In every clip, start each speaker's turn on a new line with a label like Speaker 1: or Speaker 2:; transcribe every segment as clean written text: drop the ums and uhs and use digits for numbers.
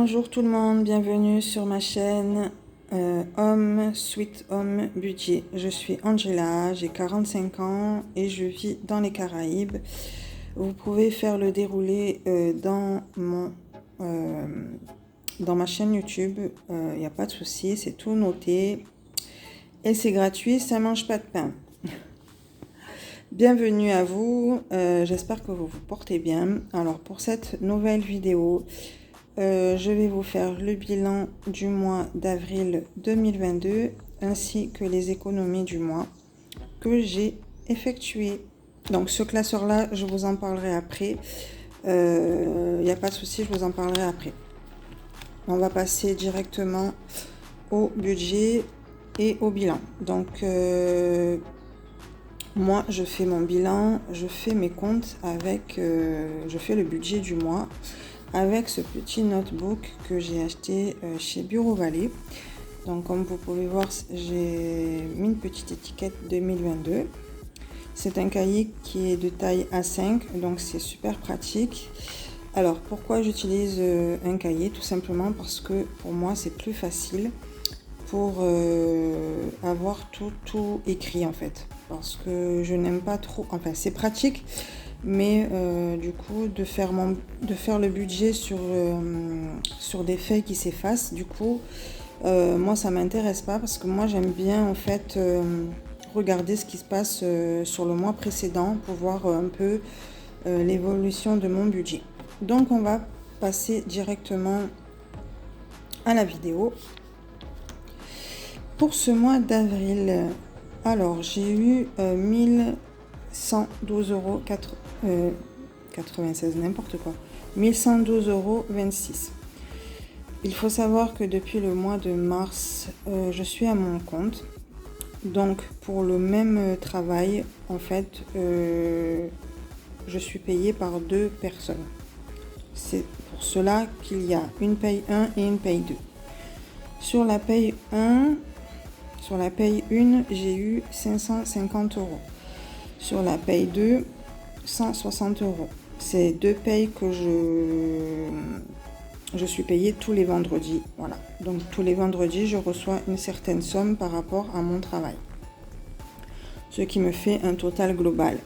Speaker 1: Bonjour tout le monde, bienvenue sur ma chaîne Home Sweet Home Budget. Je suis Angela, j'ai 45 ans et je vis dans les Caraïbes. Vous pouvez faire le déroulé dans ma chaîne YouTube, il n'y a pas de souci, c'est tout noté et c'est gratuit, ça mange pas de pain. Bienvenue à vous, j'espère que vous vous portez bien. Alors pour cette nouvelle vidéo, je vais vous faire le bilan du mois d'avril 2022 ainsi que les économies du mois que j'ai effectuées. Donc ce classeur là, je vous en parlerai après. Il n'y a pas de souci, je vous en parlerai après. On va passer directement au budget et au bilan. Donc moi je fais mon bilan, je fais mes comptes avec, je fais le budget du mois avec ce petit notebook que j'ai acheté chez Bureau Vallée. Donc comme vous pouvez voir, j'ai mis une petite étiquette 2022. C'est un cahier qui est de taille A5, donc c'est super pratique. Alors pourquoi j'utilise un cahier? Tout simplement parce que pour moi c'est plus facile pour avoir tout écrit en fait. Parce que je n'aime pas trop, enfin c'est pratique, mais du coup de faire le budget sur des feuilles qui s'effacent, du coup moi ça m'intéresse pas, parce que moi j'aime bien en fait regarder ce qui se passe sur le mois précédent pour voir un peu l'évolution de mon budget. Donc on va passer directement à la vidéo. Pour ce mois d'avril, alors j'ai eu 1112 euros 96, n'importe quoi, 1112 euros 26. Il faut savoir que depuis le mois de mars, je suis à mon compte. Donc pour le même travail, en fait, je suis payée par deux personnes. C'est pour cela qu'il y a une paye 1 et une paye 2. Sur la paye 1, j'ai eu 550 euros. Sur la paye 2, 160 euros. C'est deux payes que je suis payée tous les vendredis. Voilà. Donc tous les vendredis, je reçois une certaine somme par rapport à mon travail. Ce qui me fait un total global.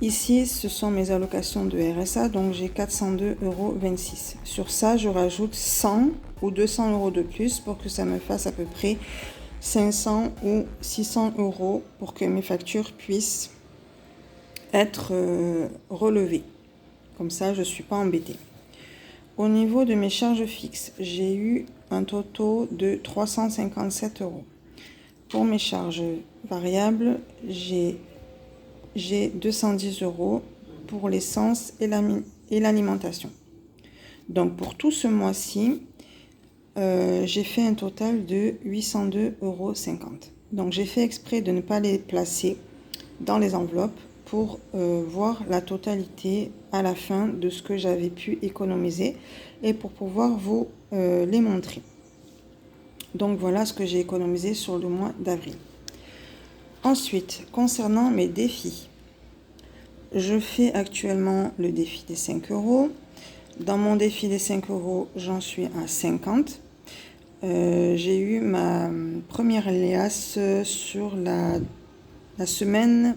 Speaker 1: Ici, ce sont mes allocations de RSA, donc j'ai 402,26 euros. Sur ça, je rajoute 100 ou 200 euros de plus pour que ça me fasse à peu près 500 ou 600 euros pour que mes factures puissent être relevées. Comme ça, je ne suis pas embêtée. Au niveau de mes charges fixes, j'ai eu un total de 357 euros. Pour mes charges variables, j'ai 210 euros pour l'essence et l'alimentation. Donc pour tout ce mois-ci, j'ai fait un total de 802,50 euros. Donc j'ai fait exprès de ne pas les placer dans les enveloppes pour voir la totalité à la fin de ce que j'avais pu économiser et pour pouvoir vous les montrer. Donc voilà ce que j'ai économisé sur le mois d'avril. Ensuite, concernant mes défis, je fais actuellement le défi des 5 euros. Dans mon défi des 5 euros, j'en suis à 50. J'ai eu ma première liasse sur la semaine,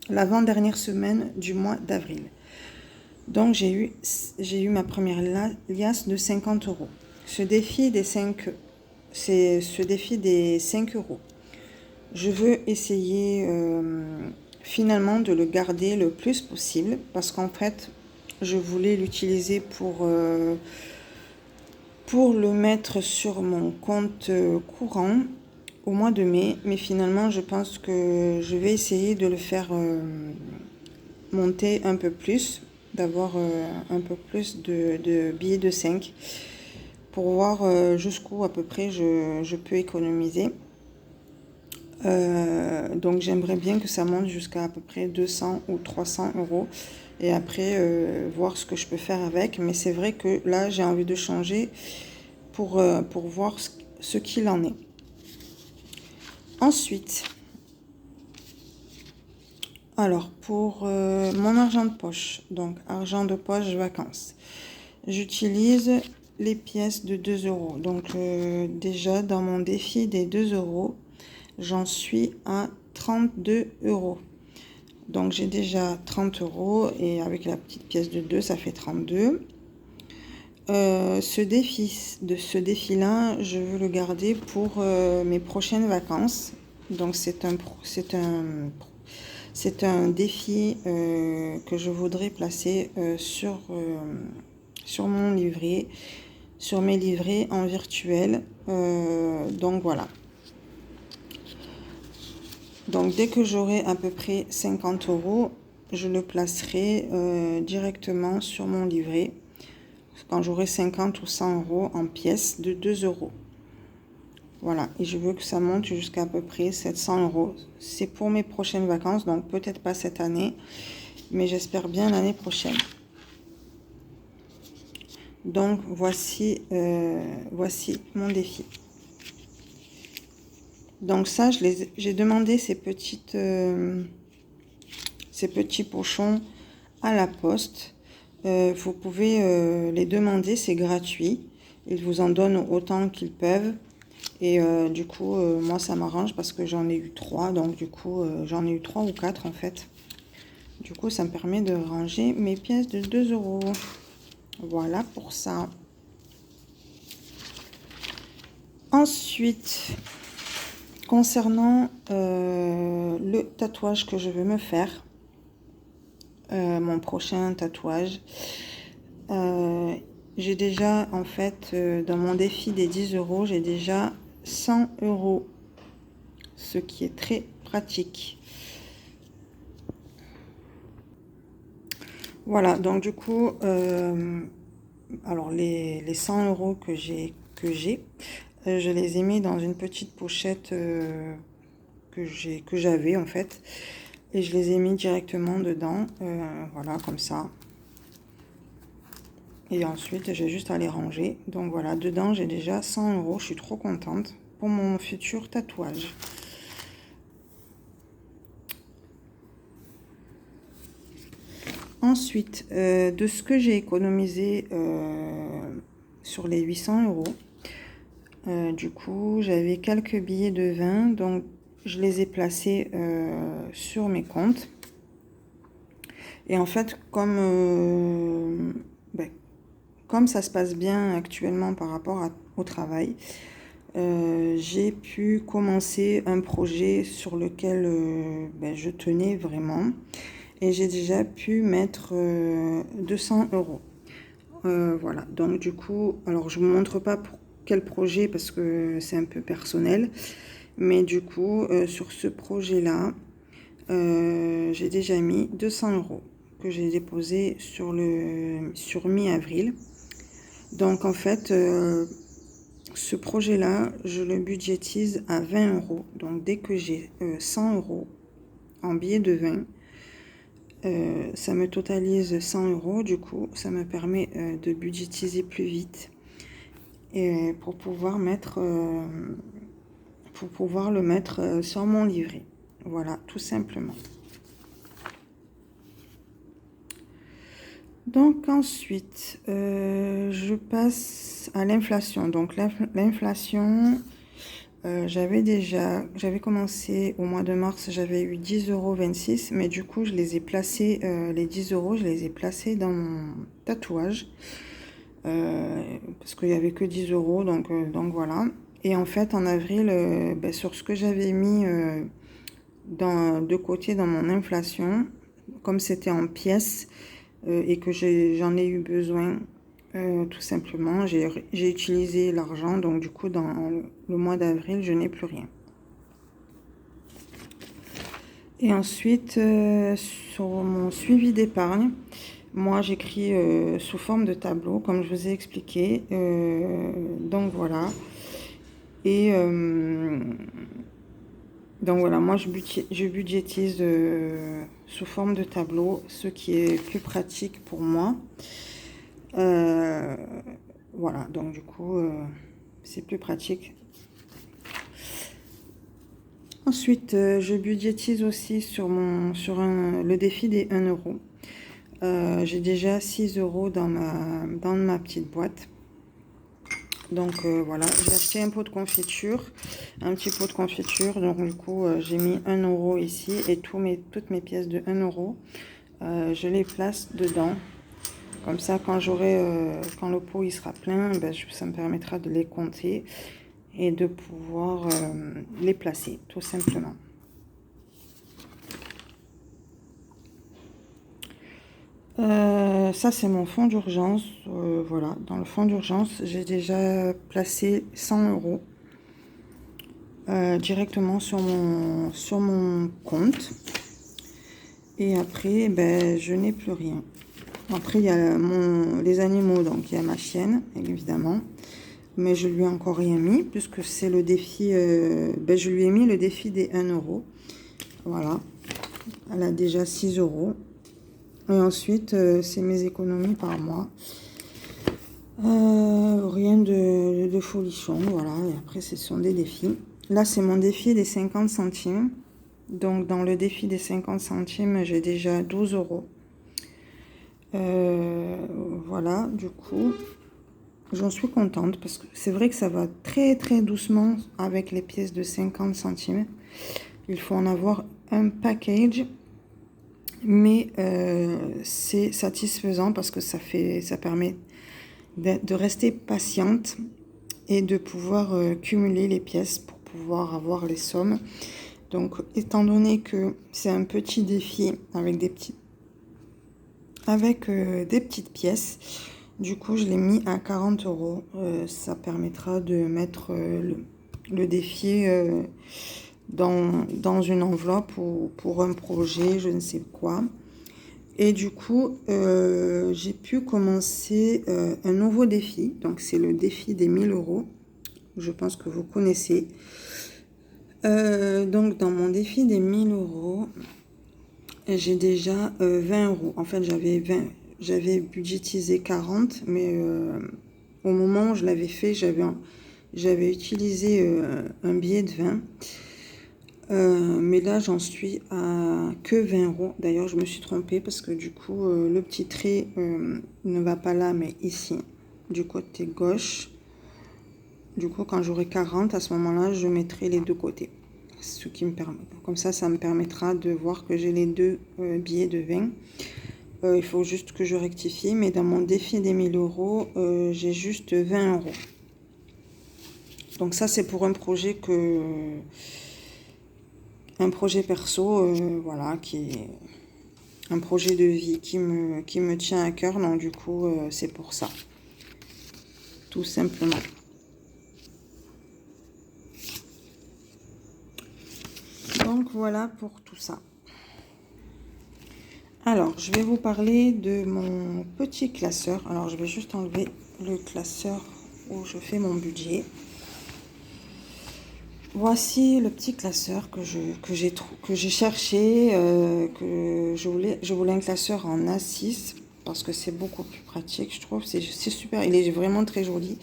Speaker 1: l'avant-dernière semaine du mois d'avril. Donc j'ai eu ma première liasse de 50 euros. Ce défi des 5 euros. Je veux essayer finalement de le garder le plus possible, parce qu'en fait, je voulais l'utiliser pour le mettre sur mon compte courant au mois de mai, mais finalement je pense que je vais essayer de le faire monter un peu plus, d'avoir un peu plus de billets de 5 pour voir jusqu'où à peu près je peux économiser. Donc j'aimerais bien que ça monte jusqu'à peu près 200 ou 300 euros et après voir ce que je peux faire avec. Mais c'est vrai que là j'ai envie de changer pour voir ce qu'il en est. Ensuite, alors pour mon argent de poche, donc argent de poche vacances, j'utilise les pièces de 2 euros. Donc déjà dans mon défi des 2 euros, j'en suis à 32 euros. Donc j'ai déjà 30 euros et avec la petite pièce de 2, ça fait 32. Ce défi-là, je veux le garder pour mes prochaines vacances. Donc c'est un défi que je voudrais placer sur mon livret, sur mes livrets en virtuel. Donc voilà. Donc dès que j'aurai à peu près 50 euros, je le placerai directement sur mon livret. Quand j'aurai 50 ou 100 euros en pièces de 2 euros. Voilà, et je veux que ça monte jusqu'à peu près 700 euros. C'est pour mes prochaines vacances, donc peut-être pas cette année, mais j'espère bien l'année prochaine. Donc voici mon défi. Donc ça, j'ai demandé ces petits pochons à la poste. Vous pouvez les demander, c'est gratuit. Ils vous en donnent autant qu'ils peuvent. Et du coup, moi, ça m'arrange parce que j'en ai eu 3. Donc du coup, j'en ai eu 3 ou 4 en fait. Du coup, ça me permet de ranger mes pièces de 2 euros. Voilà pour ça. Ensuite, concernant le tatouage que je veux me faire, mon prochain tatouage, j'ai déjà, en fait, dans mon défi des 10 euros, j'ai déjà 100 euros, ce qui est très pratique. Voilà, donc du coup, alors les 100 euros que je les ai mis dans une petite pochette que j'avais en fait, et je les ai mis directement dedans, voilà, comme ça. Et ensuite, j'ai juste à les ranger. Donc voilà, dedans, j'ai déjà 100 euros. Je suis trop contente pour mon futur tatouage. Ensuite, de ce que j'ai économisé sur les 800 euros, du coup, j'avais quelques billets de 20. Donc, je les ai placés sur mes comptes. Et en fait, comme ça se passe bien actuellement par rapport au travail, j'ai pu commencer un projet sur lequel je tenais vraiment. Et j'ai déjà pu mettre 200 euros. Voilà, donc du coup, alors je ne vous montre pas pour quel projet parce que c'est un peu personnel. Mais du coup, sur ce projet-là, j'ai déjà mis 200 euros que j'ai déposé sur mi-avril. Donc en fait, ce projet-là, je le budgétise à 20 euros. Donc dès que j'ai 100 euros en billets de 20, ça me totalise 100 euros. Du coup, ça me permet de budgétiser plus vite et pour pouvoir le mettre sur mon livret. Voilà, tout simplement. Donc ensuite, je passe à l'inflation. Donc l'inflation, j'avais commencé au mois de mars, j'avais eu 10,26 euros, mais du coup, je les ai placés, les 10 euros, je les ai placés dans mon tatouage, parce qu'il n'y avait que 10 euros, donc voilà. Et en fait, en avril, sur ce que j'avais mis de côté dans mon inflation, comme c'était en pièces, et que j'en ai eu besoin, tout simplement, j'ai utilisé l'argent. Donc du coup, dans le mois d'avril, je n'ai plus rien. Et ensuite, sur mon suivi d'épargne, moi j'écris sous forme de tableau, comme je vous ai expliqué. Donc voilà. Et donc voilà, moi je budgétise sous forme de tableau, ce qui est plus pratique pour moi. Voilà, donc du coup, c'est plus pratique. Ensuite, je budgétise aussi sur le défi des 1 euro. j'ai déjà 6 € dans ma petite boîte. Donc voilà, j'ai acheté un pot de confiture, un petit pot de confiture. Donc du coup, j'ai mis 1 € ici et toutes mes pièces de 1 €, je les place dedans. Comme ça, quand le pot il sera plein, ben, ça me permettra de les compter et de pouvoir les placer, tout simplement. Ça, c'est mon fonds d'urgence. Voilà, dans le fonds d'urgence, j'ai déjà placé 100 € directement sur mon compte. Et après, ben, je n'ai plus rien. Après, il y a les animaux, donc il y a ma chienne, évidemment. Mais je lui ai encore rien mis, puisque c'est le défi. Ben, je lui ai mis le défi des 1 €. Voilà. Elle a déjà 6 €. Et ensuite, c'est mes économies par mois. Rien de folichon, voilà. Et après, ce sont des défis. Là, c'est mon défi des 50 centimes. Donc, dans le défi des 50 centimes, j'ai déjà 12 €. Voilà, du coup, j'en suis contente parce que c'est vrai que ça va très très doucement avec les pièces de 50 centimes. Il faut en avoir un package. Mais c'est satisfaisant parce que ça permet de rester patiente et de pouvoir cumuler les pièces pour pouvoir avoir les sommes. Donc, étant donné que c'est un petit défi avec des petites pièces, du coup, je l'ai mis à 40 €. Ça permettra de mettre le défi dans une enveloppe ou pour un projet, je ne sais quoi. Et du coup, j'ai pu commencer un nouveau défi. Donc, c'est le défi des 1000 €. Je pense que vous connaissez. Donc, dans mon défi des 1000 €, j'ai déjà 20 €. En fait, j'avais budgétisé 40, mais au moment où je l'avais fait, j'avais utilisé un billet de 20. Mais là, j'en suis à que 20 €. D'ailleurs, je me suis trompée parce que du coup, le petit trait ne va pas là, mais ici, du côté gauche. Du coup, quand j'aurai 40, à ce moment-là, je mettrai les deux côtés. Ce qui me permet, comme ça me permettra de voir que j'ai les deux billets de 20. Il faut juste que je rectifie, mais dans mon défi des 1000 €, j'ai juste 20 €. Donc ça, c'est pour un projet perso, voilà, qui est un projet de vie qui me tient à cœur. Donc du coup, c'est pour ça, tout simplement. Donc voilà pour tout ça. Alors, je vais vous parler de mon petit classeur. Alors, je vais juste enlever le classeur où je fais mon budget. Voici le petit classeur que j'ai cherché, que je voulais un classeur en A6 parce que c'est beaucoup plus pratique, je trouve. C'est super, il est vraiment très joli.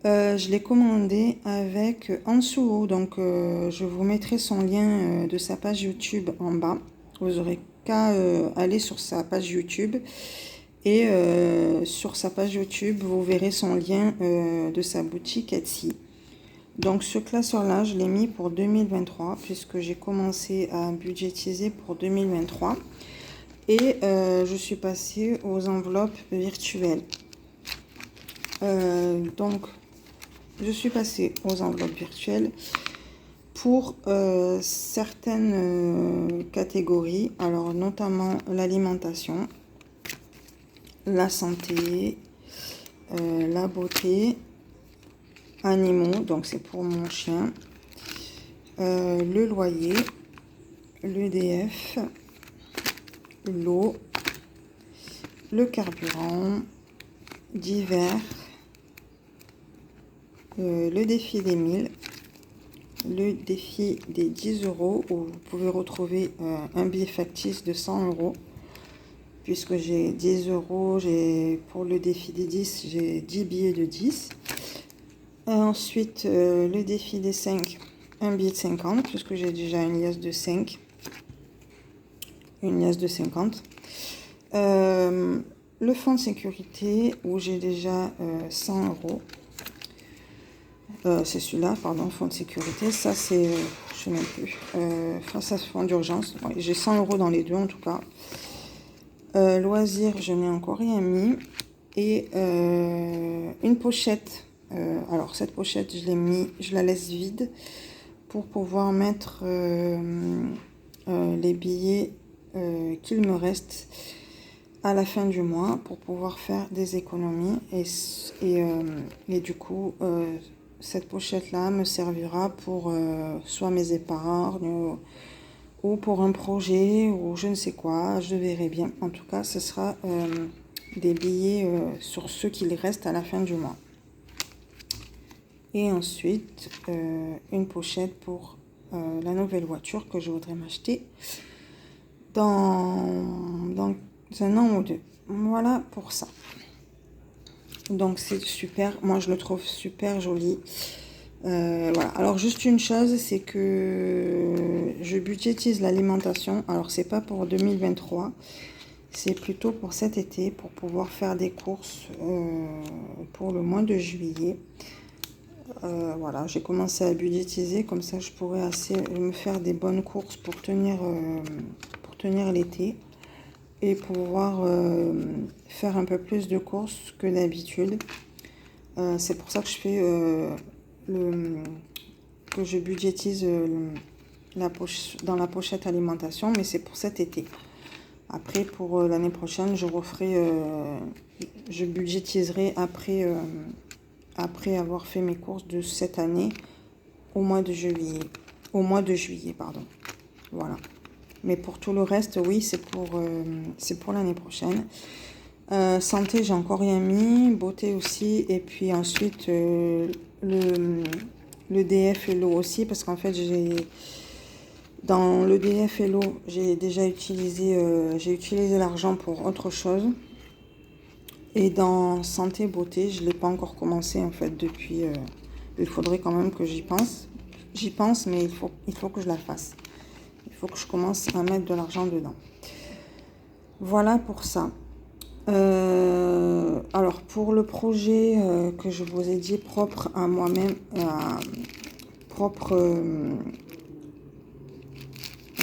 Speaker 1: Je l'ai commandé avec Ansuo, donc je vous mettrai son lien de sa page YouTube en bas. Vous aurez qu'à aller sur sa page YouTube et sur sa page YouTube, vous verrez son lien de sa boutique Etsy. Donc ce classeur-là, je l'ai mis pour 2023 puisque j'ai commencé à budgétiser pour 2023 et je suis passée aux enveloppes virtuelles. Donc je suis passée aux enveloppes virtuelles pour certaines catégories, alors notamment l'alimentation, la santé, la beauté, animaux, donc c'est pour mon chien, le loyer, l'EDF, l'eau, le carburant, divers, le défi des 1000, le défi des 10 € où vous pouvez retrouver un billet factice de 100 €. Puisque j'ai 10 €, pour le défi des 10, j'ai 10 billets de 10. Ensuite, le défi des 5, un billet de 50, puisque j'ai déjà une liasse de 5. Une liasse de 50. Le fonds de sécurité où j'ai déjà 100 euros. C'est celui-là, pardon, fonds de sécurité. Ça, c'est, je sais même plus. Enfin, ça, c'est fonds d'urgence. Ouais, j'ai 100 euros dans les deux, en tout cas. Loisirs, je n'ai encore rien mis. Et une pochette. Alors, cette pochette, je l'ai mis, je la laisse vide pour pouvoir mettre les billets qu'il me reste à la fin du mois pour pouvoir faire des économies. Et du coup, cette pochette-là me servira pour soit mes épargnes ou pour un projet ou je ne sais quoi, je verrai bien. En tout cas, ce sera des billets sur ceux qu'il reste à la fin du mois. Et ensuite, une pochette pour la nouvelle voiture que je voudrais m'acheter dans un an ou deux. Voilà pour ça. Donc c'est super, moi je le trouve super joli. Voilà. Alors juste une chose, c'est que je budgétise l'alimentation. Alors c'est pas pour 2023, c'est plutôt pour cet été, pour pouvoir faire des courses pour le mois de juillet. Voilà, j'ai commencé à budgétiser, comme ça je pourrais assez me faire des bonnes courses pour tenir l'été et pouvoir faire un peu plus de courses que d'habitude. C'est pour ça que je fais que je budgétise dans la pochette alimentation, mais c'est pour cet été. Après, pour l'année prochaine, je budgétiserai après avoir fait mes courses de cette année au mois de juillet. Pardon. Voilà. Mais pour tout le reste, oui, c'est pour l'année prochaine. Santé, j'ai encore rien mis. Beauté aussi. Et puis ensuite, le DF et l'eau aussi. Parce qu'en fait, dans le DF et l'eau, j'ai déjà utilisé l'argent pour autre chose. Et dans santé, beauté, je ne l'ai pas encore commencé en fait depuis. Il faudrait quand même que j'y pense. J'y pense, mais il faut que je la fasse. Il faut que je commence à mettre de l'argent dedans. Voilà pour ça. Alors pour le projet que je vous ai dit propre à moi-même,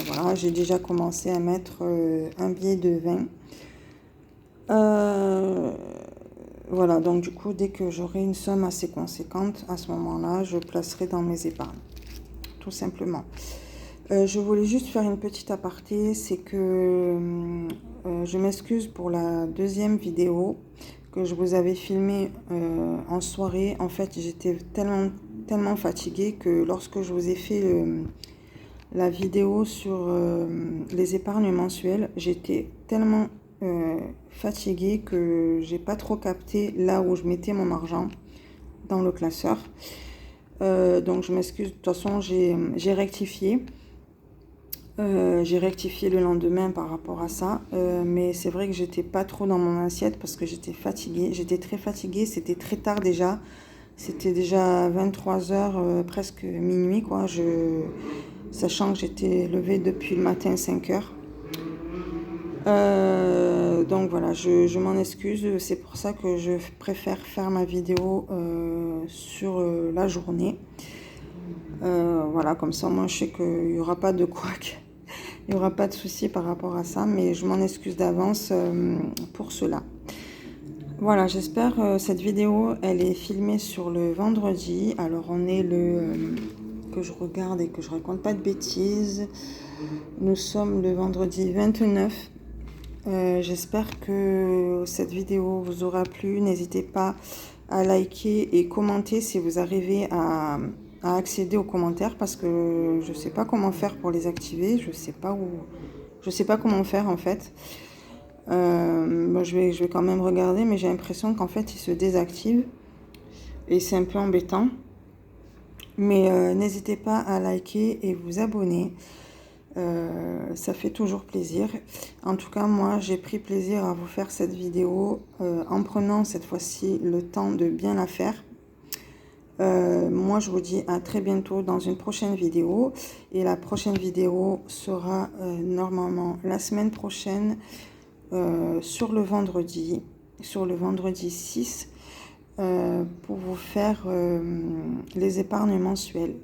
Speaker 1: voilà, j'ai déjà commencé à mettre un billet de 20. Voilà, donc du coup, dès que j'aurai une somme assez conséquente, à ce moment-là, je placerai dans mes épargnes, tout simplement. Je voulais juste faire une petite aparté, c'est que je m'excuse pour la deuxième vidéo que je vous avais filmée en soirée. En fait, j'étais tellement fatiguée que lorsque je vous ai fait la vidéo sur les épargnes mensuelles, j'étais tellement fatiguée que j'ai pas trop capté là où je mettais mon argent dans le classeur. Donc je m'excuse, de toute façon j'ai rectifié. J'ai rectifié le lendemain par rapport à ça, mais c'est vrai que j'étais pas trop dans mon assiette parce que j'étais fatiguée, j'étais très fatiguée, c'était très tard déjà, c'était déjà 23h, presque minuit quoi, sachant que j'étais levée depuis le matin 5h. Donc voilà, je m'en excuse, c'est pour ça que je préfère faire ma vidéo sur la journée. Voilà, comme ça moi je sais qu'il n'y aura pas de couac. Il n'y aura pas de souci par rapport à ça, mais je m'en excuse d'avance pour cela. Voilà, j'espère cette vidéo, elle est filmée sur le vendredi. Alors on est que je regarde et que je raconte pas de bêtises. Nous sommes le vendredi 29. J'espère que cette vidéo vous aura plu. N'hésitez pas à liker et commenter si vous arrivez à accéder aux commentaires parce que je sais pas comment faire pour les activer, je sais pas comment faire en fait. Bon, je vais quand même regarder, mais j'ai l'impression qu'en fait ils se désactivent et c'est un peu embêtant, mais n'hésitez pas à liker et vous abonner, ça fait toujours plaisir. En tout cas moi j'ai pris plaisir à vous faire cette vidéo en prenant cette fois-ci le temps de bien la faire. Moi je vous dis à très bientôt dans une prochaine vidéo et la prochaine vidéo sera normalement la semaine prochaine sur le vendredi 6, pour vous faire les épargnes mensuelles.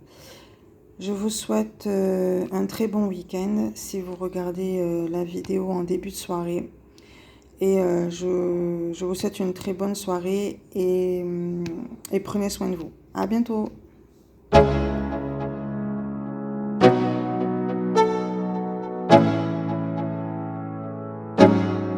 Speaker 1: Je vous souhaite un très bon week-end si vous regardez la vidéo en début de soirée. Et je vous souhaite une très bonne soirée et prenez soin de vous. À bientôt.